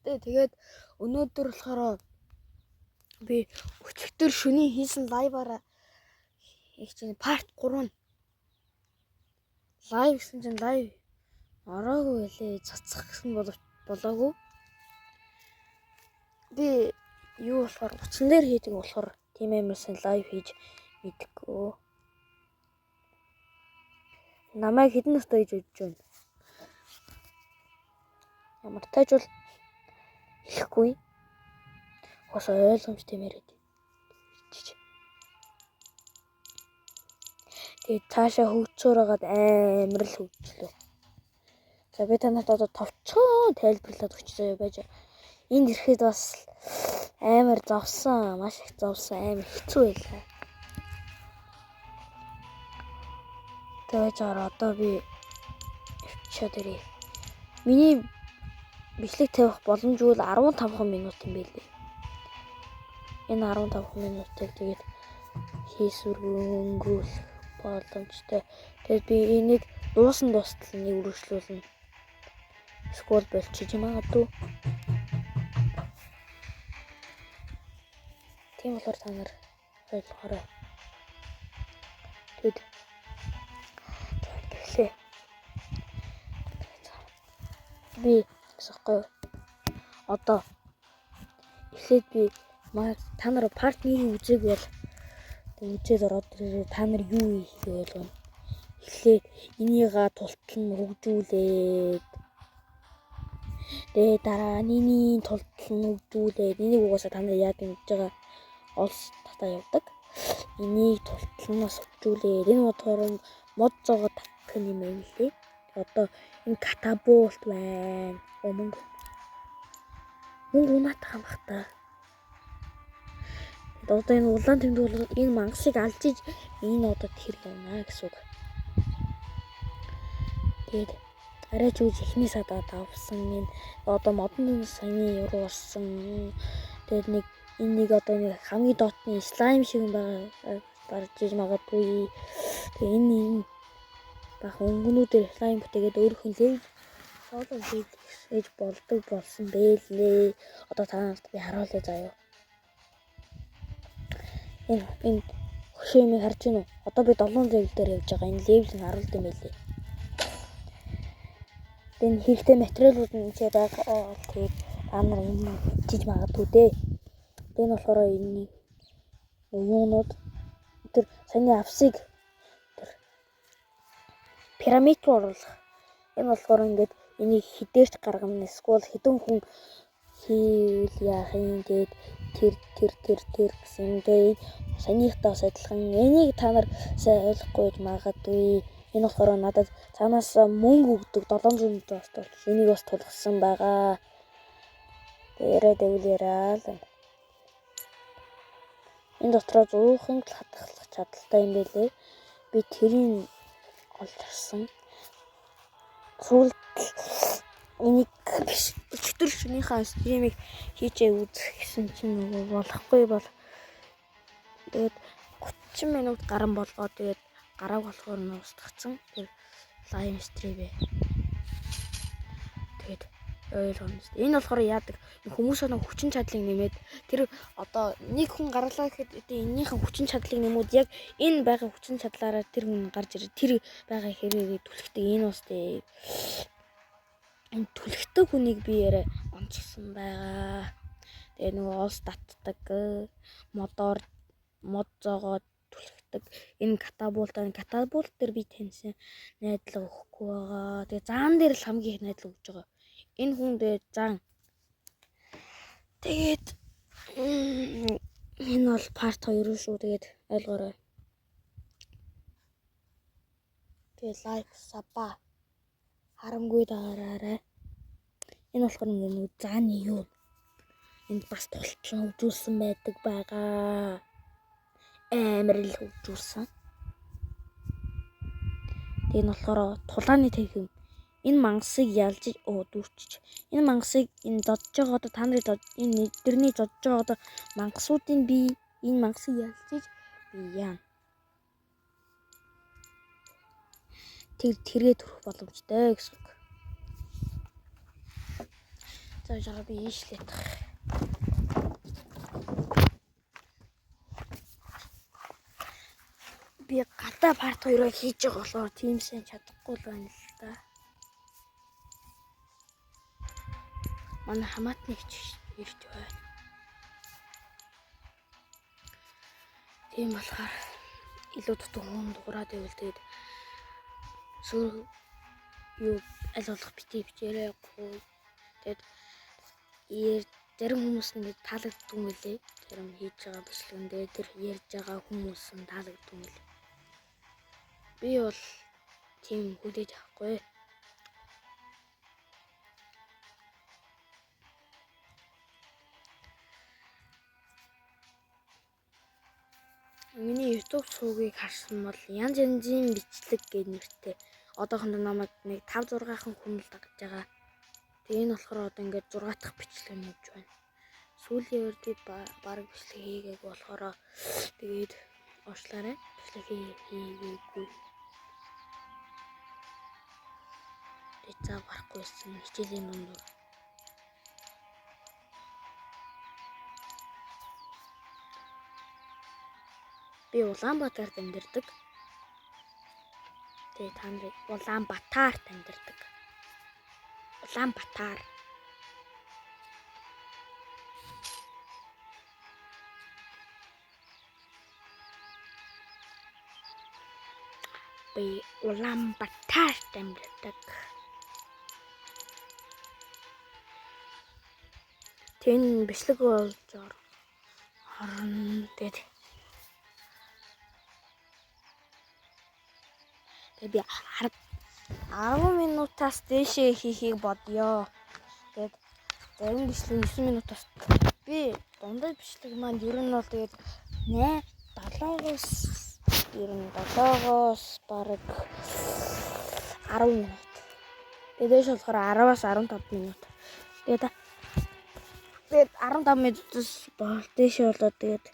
Тэгээд өнөөдөр болохоор би өчигдөр шөнийн хийсэн лайваараа их чинь part 3 лайв гэсэн чинь лайв ороогүй лээ, цацах гэсэн болоогүй. Би юу болохоор утсан дээр хийдэг болохоор тийм амарсан лайв хийж мэдгүй. Намайг хэдэн настай гэж бодож байна? Ямар тааж бол хэлэхгүй. Хос ойлгомжтой мэрэд. Тэгээд цаашаа хөгжсөөр хагаад амар л хөгжлөө. За би танад одоо товчхон тайлбарлаад өгч заяа байж. Энд ирэхэд бас амар завсан, маш их завсан, амар хэцүү байлаа. Тэгээд одоо би шатэрээ. Миний бичлэг тавих боломжгүй л 15 минут юм байлээ. Энэ 15 минутыг тэгээд хийсвэргөөнгүүл боломжтой. Тэгээд би энийг дуустал нэг үргэлжлүүлнэ. Скол болчих юм магадгүй. Тийм болохоор та нар ойлгоорой. Тэгэд би гэсэхгүй одоо эхлээд би та нар part 1-ийг үзег байл. Үзээд ороод ирээ та нар юу хийх байлгүй. Эхлээд энийга тултал нь хөгжүүлээд тэгээ дараа нэний тултал нь хөгжүүлээд энийг угаасаа та нар яг ингэж байгаа олс татаа явдаг. Энийг тулталнаас хөгжүүлээд энэ бодохоор мод зоогоо татах юм юм лээ. Одоо энэ катапульт байна. Мөнгө унаатах юм бах та. Одоо энэ улаан тэмдэг бол энэ мангасыг алж иж энэ одоо тэр явна гэсэн үг. Тэгээд арай ч үгүй ихний садаа давсан энэ одоо модон саяны руу орсон. Тэгээд нэг одоо нэг хамгийн дотны слайм шиг байгаа барж иж магадгүй. Тэгээд энэ баг өнгөнүүдээр слайм бүтээгээд өөрөөх нь лев солон хийж болдог болсон бэлээ. Одоо та нарт би харуулъя заяа. Энэ хөшөөмийг харж байна уу? Одоо би 7 level дээр явж байгаа. Энэ level нь харуулд юм байлээ. Энэ хэрэгтэй материалууд нь ч байгаа. Тэгээд та нар энэ хийж магадгүй дээ. Энэ болохоор энэ юунууд тэр саяны авсыг тэр пирамид руу оруулах. Энэ болохоор ингээд энийг хідээрч гаргана. Эсвэл хэдэн хүн хийл яах юм тэгээд тэр гэсэн тэгээд санийхтаа адилхан. Энийг та нар сайн ойлгохгүй магадгүй. Энэ болохоор надад цаанаас мөнгө өгдөг 700 бас болж энийг бас тулгсан байгаа. Яриа л. Энэ дотроо 100% хатгалах чадaltaй юм байлээ. Би тэрийг олж харсан. Сүүлд энийг өчтөр шөнийхөө стримийг хийжээ үзэх гэсэн чинь нөгөө болохгүй бол тэгээд 30 минут гарan болгоод тэгээд гарааг болохоор нь устгацсан. Тэр лайв стримээ. Тэгээд ойлгоно. Энэ болохоор яадаг хүмүүсээ нэг хүчин чадлыг нэмээд тэр одоо нэг хүн гарлаа гэхэд энэнийхэн хүчин чадлыг нэмүүд яг энэ байгаа хүчин чадлаараа тэр хүн гарч ирээ тэр байгаа хэрэг түлхдэг энэ устэй энэ түлхдэг хүнийг би яриа онцгсон байгаа. Тэгээ нөгөө олс татдаг мод зоогоод түлхдэг энэ катапульт дээр би таньсан найдлага өгөхгүй байгаа. Тэгээ заан дээр л хамгийн их найдлага өгж байгаа. Энэ хүн дээр зан. Тэгээд энэ бол part 2 шүү. Тэгээд ойлгоорой. Тэгээд лайк саба харамгүй даараарай. Энэ болохоор нэг зааны юу. Энд бас тултлан хөгжүүлсэн байдаг байгаа. Амар л хөгжүүлсэн. Тэгээд энэ болохоор тулааны тархим. Энэ мангасыг ялж дүүрчиж. Энэ мангасыг энэ додж байгаа одоо та нарын энэ дэрний додж байгаа одоо мангасуудын би энэ мангасыг ялж би яа. тэргээ төрөх боломжтой гэсэн үг. За жаа би ийшлээд. Би гадаа парт 2-ыг хийж байгаа болохоор тийм сайн чадахгүй л байна л да. Манай хамаатныг ирж байна. Тийм болохоор илүү дутуу хүн дуурайд байвал тэгээд сүүр юу аль болох битээ бичээрээгүй. Тэгээд зарим хүмүүс нь таалагддаг юм лээ. Зарим хийж байгаа бичлэгэндээ тэр ярьж байгаа хүмүүс нь таалагддаг юм лээ. Би бол тийм хүлээж авахгүй. Миний YouTube сувгийг харсан бол янз янзын бичлэг гэж нэртэй. Одоохондоо намайг нэг 5-6хан хүн л дагаж байгаа. Тэгээ энэ болохоор одоо ингээд 6 дахь бичлэг нь явж байна. Сүүлийн үед би баг бичлэг хийгээг болохоор тэгээд уушлаарай. Бичлэг хийгээгүй. Тэцаа гарахгүйсэн хичээлийн дундуур. Би Улаанбаатарт амьдардаг. Тэгээ та нарыг Улаанбаатарт амьдардаг. Улаанбаатар. Би Улаанбаатарт амьдардаг. Тэн бичлэг болж орно. Тэгээд би 10 минутаас дээшээ хийхийг бодё. Тэгээд зарим бичлэг 9 минутаас би дундад бичлэг маань ер нь бол тэгээд 7-оос бараг 10 минут. Дээш болохоор 10-аас 15 минут. Тэгээд 15 минутаас дээш болоод тэгээд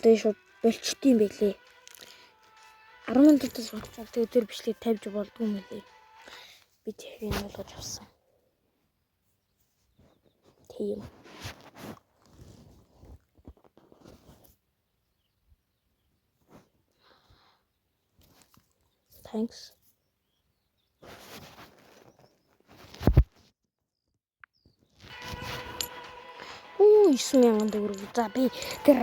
дээш болчт юм байлээ. 10 минутаас болчихсон. Тэгээд тэр бичлэг тавьж болдгүй юм лээ. Би тэрийг болгож авсан. Тийм. Thanks. 9,000 төгрөг. За би тэр